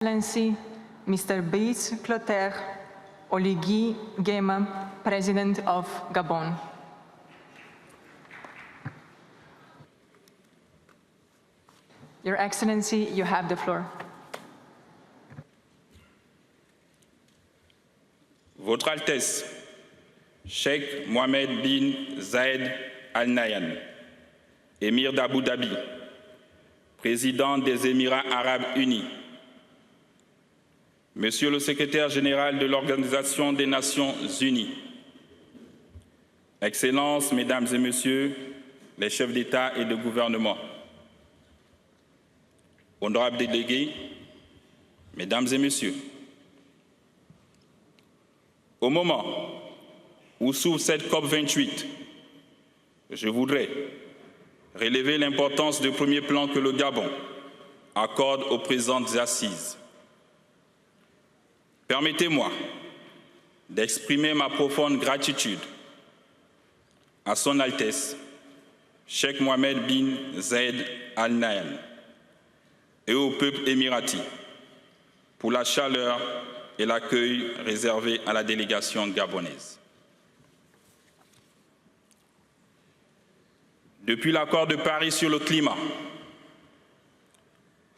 Excellency, Mr. Brice Clotaire Oligui Nguema, President of Gabon. Your Excellency, you have the floor. Votre Altesse, Cheikh Mohammed bin Zayed Al Nahyan, Émir d'Abu Dhabi, Président des Émirats Arabes Unis, Monsieur le Secrétaire général de l'Organisation des Nations Unies, Excellences, Mesdames et Messieurs, les chefs d'État et de gouvernement, honorables délégués, Mesdames et Messieurs, au moment où s'ouvre cette COP28, je voudrais relever l'importance du premier plan que le Gabon accorde aux présentes assises. Permettez-moi d'exprimer ma profonde gratitude à Son Altesse, Cheikh Mohammed bin Zayed Al Nahyan, et au peuple émirati pour la chaleur et l'accueil réservé à la délégation gabonaise. Depuis l'accord de Paris sur le climat,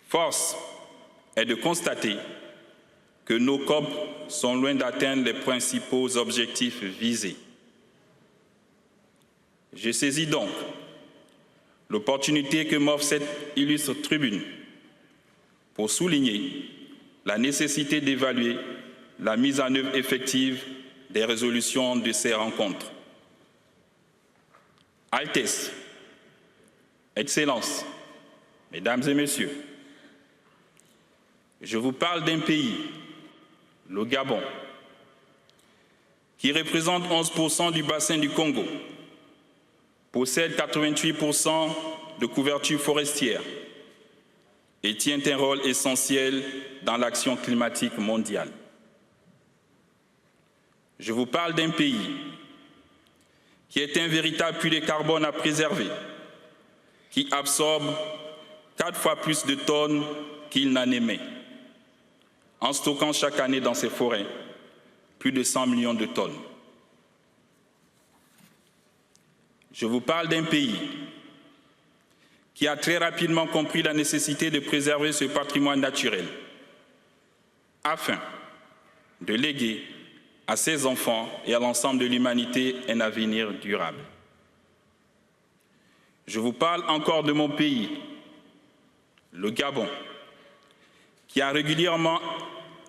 force est de constater que nos COP sont loin d'atteindre les principaux objectifs visés. Je saisis donc l'opportunité que m'offre cette illustre tribune pour souligner la nécessité d'évaluer la mise en œuvre effective des résolutions de ces rencontres. Altesse, Excellences, Mesdames et Messieurs, je vous parle d'un pays, le Gabon, qui représente 11% du bassin du Congo, possède 88% de couverture forestière et tient un rôle essentiel dans l'action climatique mondiale. Je vous parle d'un pays qui est un véritable puits de carbone à préserver, qui absorbe 4 fois plus de tonnes qu'il n'en émet, en stockant chaque année dans ses forêts plus de 100 millions de tonnes. Je vous parle d'un pays qui a très rapidement compris la nécessité de préserver ce patrimoine naturel afin de léguer à ses enfants et à l'ensemble de l'humanité un avenir durable. Je vous parle encore de mon pays, le Gabon, qui a régulièrement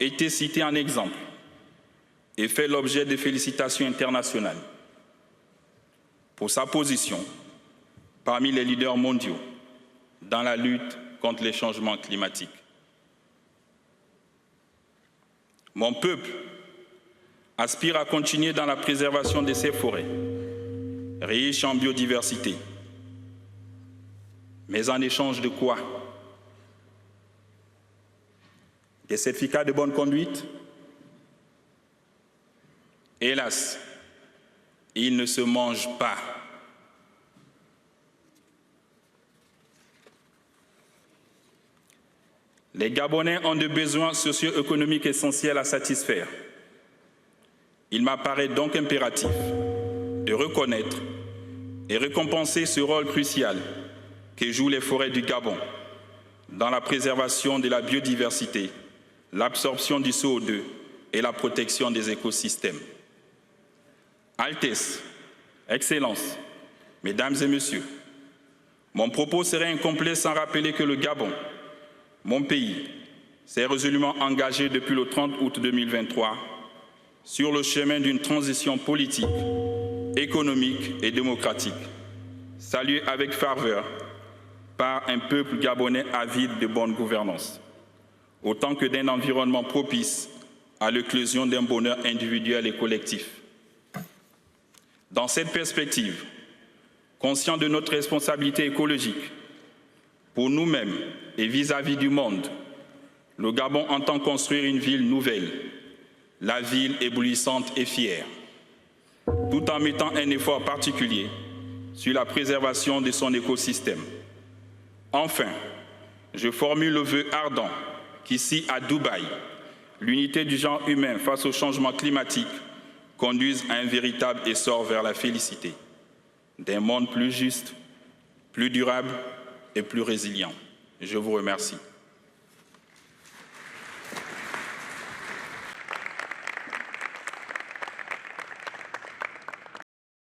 été cité en exemple et fait l'objet de félicitations internationales pour sa position parmi les leaders mondiaux dans la lutte contre les changements climatiques. Mon peuple aspire à continuer dans la préservation de ses forêts, riches en biodiversité. Mais en échange de quoi? Des certificats de bonne conduite? Hélas, ils ne se mangent pas. Les Gabonais ont des besoins socio-économiques essentiels à satisfaire. Il m'apparaît donc impératif de reconnaître et récompenser ce rôle crucial que jouent les forêts du Gabon dans la préservation de la biodiversité, l'absorption du CO2 et la protection des écosystèmes. Altesse, Excellences, Mesdames et Messieurs, mon propos serait incomplet sans rappeler que le Gabon, mon pays, s'est résolument engagé depuis le 30 août 2023 sur le chemin d'une transition politique, économique et démocratique, saluée avec ferveur par un peuple gabonais avide de bonne gouvernance, autant que d'un environnement propice à l'éclosion d'un bonheur individuel et collectif. Dans cette perspective, conscient de notre responsabilité écologique, pour nous-mêmes et vis-à-vis du monde, le Gabon entend construire une ville nouvelle, la ville éblouissante et fière, tout en mettant un effort particulier sur la préservation de son écosystème. Enfin, je formule le vœu ardent qu'ici à Dubaï, l'unité du genre humain face au changement climatique conduise à un véritable essor vers la félicité d'un monde plus juste, plus durable et plus résilient. Je vous remercie.